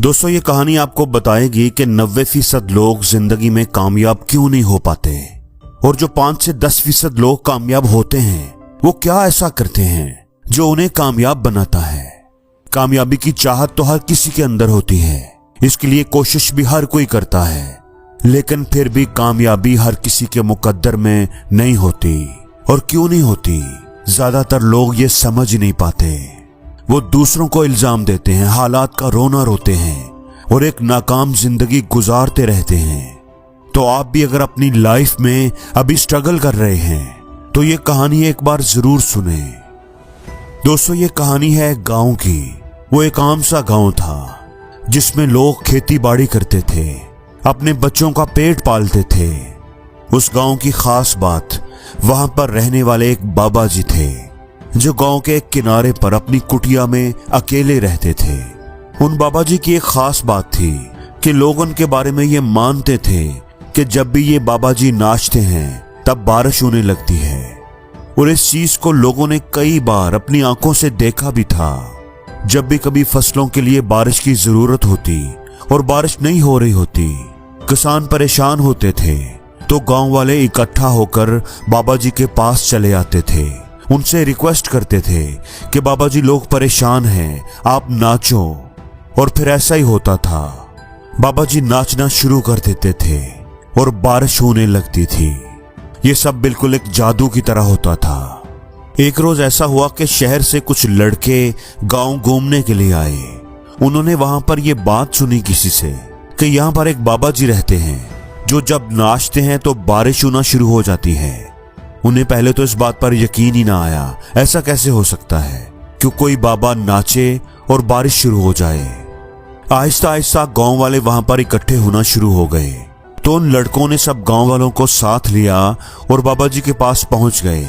दोस्तों, ये कहानी आपको बताएगी कि 90% लोग जिंदगी में कामयाब क्यों नहीं हो पाते और जो 5 से 10% लोग कामयाब होते हैं वो क्या ऐसा करते हैं जो उन्हें कामयाब बनाता है। कामयाबी की चाहत तो हर किसी के अंदर होती है, इसके लिए कोशिश भी हर कोई करता है, लेकिन फिर भी कामयाबी हर किसी के मुकद्दर में नहीं होती। और क्यों नहीं होती? ज्यादातर लोग ये समझ ही नहीं पाते। वो दूसरों को इल्जाम देते हैं, हालात का रोना रोते हैं और एक नाकाम जिंदगी गुजारते रहते हैं। तो आप भी अगर अपनी लाइफ में अभी स्ट्रगल कर रहे हैं तो ये कहानी एक बार जरूर सुने। दोस्तों, ये कहानी है गांव की। वो एक आम सा गांव था जिसमें लोग खेती बाड़ी करते थे, अपने बच्चों का पेट पालते थे। उस गांव की खास बात, वहां पर रहने वाले एक बाबा जी थे जो गांव के एक किनारे पर अपनी कुटिया में अकेले रहते थे। उन बाबा जी की एक खास बात थी कि लोग उनके बारे में ये मानते थे कि जब भी ये बाबा जी नाचते हैं तब बारिश होने लगती है। और इस चीज को लोगों ने कई बार अपनी आंखों से देखा भी था। जब भी कभी फसलों के लिए बारिश की जरूरत होती और बारिश नहीं हो रही होती, किसान परेशान होते थे, तो गांव वाले इकट्ठा होकर बाबा जी के पास चले आते थे। उनसे रिक्वेस्ट करते थे कि बाबा जी लोग परेशान हैं, आप नाचो। और फिर ऐसा ही होता था, बाबा जी नाचना शुरू कर देते थे और बारिश होने लगती थी। ये सब बिल्कुल एक जादू की तरह होता था। एक रोज ऐसा हुआ कि शहर से कुछ लड़के गांव घूमने के लिए आए। उन्होंने वहां पर यह बात सुनी किसी से कि यहाँ पर एक बाबा जी रहते हैं जो जब नाचते हैं तो बारिश होना शुरू हो जाती है। उन्हें पहले तो इस बात पर यकीन ही ना आया, ऐसा कैसे हो सकता है कि कोई बाबा नाचे और बारिश शुरू हो जाए। आहिस्ता आहिस्ता गांव वाले वहां पर इकट्ठे होना शुरू हो गए। तो उन लड़कों ने सब गांव वालों को साथ लिया और बाबा जी के पास पहुंच गए।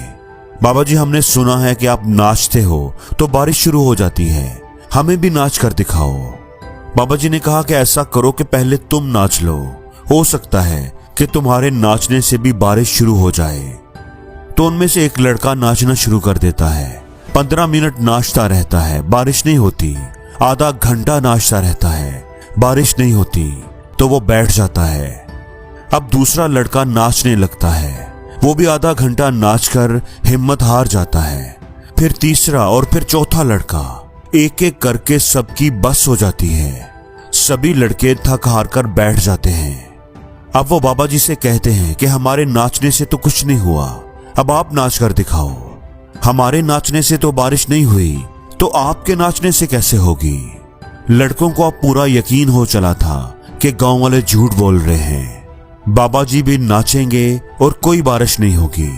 बाबा जी, हमने सुना है कि आप नाचते हो तो बारिश शुरू हो जाती है, हमें भी नाच कर दिखाओ। बाबा जी ने कहा कि ऐसा करो कि पहले तुम नाच लो, हो सकता है कि तुम्हारे नाचने से भी बारिश शुरू हो जाए। तो उनमें से एक लड़का नाचना शुरू कर देता है। 15 मिनट नाचता रहता है, बारिश नहीं होती। आधा घंटा नाचता रहता है, बारिश नहीं होती। तो वो बैठ जाता है। अब दूसरा लड़का नाचने लगता है, वो भी आधा घंटा नाचकर हिम्मत हार जाता है। फिर तीसरा और फिर चौथा लड़का, एक एक करके सबकी बस हो जाती है। सभी लड़के थक हार कर बैठ जाते हैं। अब वो बाबा जी से कहते हैं कि हमारे नाचने से तो कुछ नहीं हुआ, अब आप नाच कर दिखाओ। हमारे नाचने से तो बारिश नहीं हुई, तो आपके नाचने से कैसे होगी? लड़कों को अब पूरा यकीन हो चला था कि गांव वाले झूठ बोल रहे हैं। बाबा जी भी नाचेंगे और कोई बारिश नहीं होगी।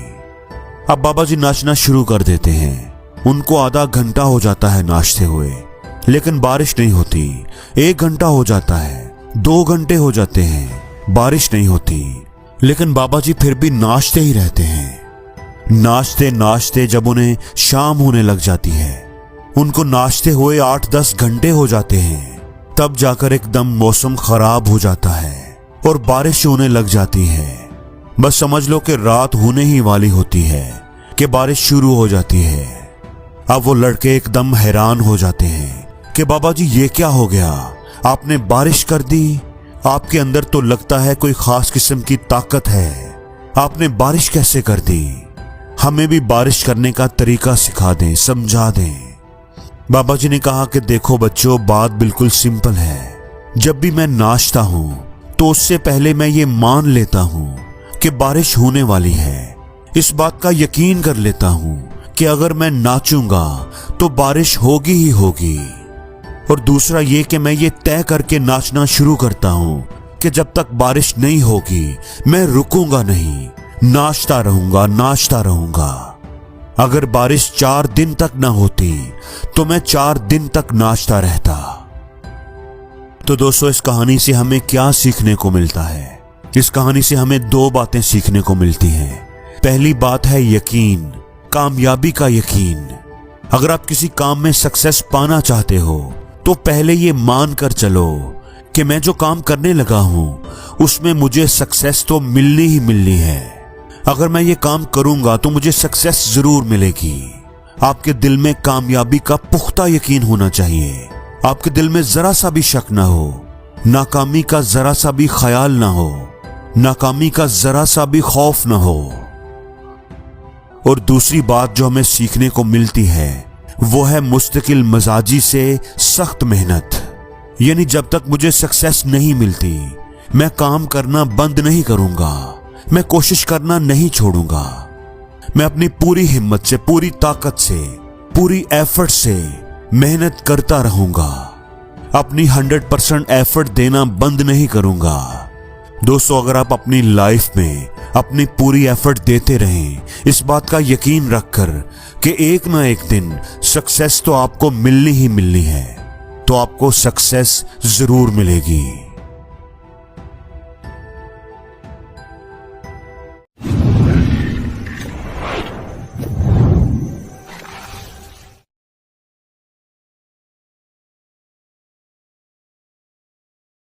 अब बाबा जी नाचना शुरू कर देते हैं। उनको आधा घंटा हो जाता है नाचते हुए, लेकिन बारिश नहीं होती। 1 घंटा हो जाता है, 2 घंटे हो जाते हैं, बारिश नहीं होती। लेकिन बाबा जी फिर भी नाचते ही रहते हैं। नाचते नाचते जब उन्हें शाम होने लग जाती है, उनको नाचते हुए 8-10 घंटे हो जाते हैं, तब जाकर एकदम मौसम खराब हो जाता है और बारिश होने लग जाती है। बस समझ लो कि रात होने ही वाली होती है कि बारिश शुरू हो जाती है। अब वो लड़के एकदम हैरान हो जाते हैं कि बाबा जी ये क्या हो गया, आपने बारिश कर दी। आपके अंदर तो लगता है कोई खास किस्म की ताकत है, आपने बारिश कैसे कर दी? हमें भी बारिश करने का तरीका सिखा दें, समझा दें। बाबा जी ने कहा कि देखो बच्चों, बात बिल्कुल सिंपल है। जब भी मैं नाचता हूं तो उससे पहले मैं ये मान लेता हूं कि बारिश होने वाली है। इस बात का यकीन कर लेता हूं कि अगर मैं नाचूंगा तो बारिश होगी ही होगी। और दूसरा ये कि मैं ये तय करके नाचना शुरू करता हूं कि जब तक बारिश नहीं होगी मैं रुकूंगा नहीं, नाचता रहूंगा, नाचता रहूंगा। अगर बारिश 4 दिन तक ना होती तो मैं 4 दिन तक नाचता रहता। तो दोस्तों, इस कहानी से हमें क्या सीखने को मिलता है? इस कहानी से हमें 2 बातें सीखने को मिलती हैं। पहली बात है यकीन, कामयाबी का यकीन। अगर आप किसी काम में सक्सेस पाना चाहते हो तो पहले ये मान कर चलो कि मैं जो काम करने लगा हूं उसमें मुझे सक्सेस तो मिलनी ही मिलनी है। अगर मैं ये काम करूंगा तो मुझे सक्सेस जरूर मिलेगी। आपके दिल में कामयाबी का पुख्ता यकीन होना चाहिए। आपके दिल में जरा सा भी शक ना हो, नाकामी का जरा सा भी ख्याल ना हो, नाकामी का जरा सा भी खौफ ना हो। और दूसरी बात जो हमें सीखने को मिलती है वो है मुस्तकिल मजाजी से सख्त मेहनत। यानी जब तक मुझे सक्सेस नहीं मिलती मैं काम करना बंद नहीं करूंगा, मैं कोशिश करना नहीं छोड़ूंगा। मैं अपनी पूरी हिम्मत से, पूरी ताकत से, पूरी एफर्ट से मेहनत करता रहूंगा, अपनी 100% एफर्ट देना बंद नहीं करूंगा। दोस्तों, अगर आप अपनी लाइफ में अपनी पूरी एफर्ट देते रहें, इस बात का यकीन रखकर कि एक ना एक दिन सक्सेस तो आपको मिलनी ही मिलनी है, तो आपको सक्सेस जरूर मिलेगी।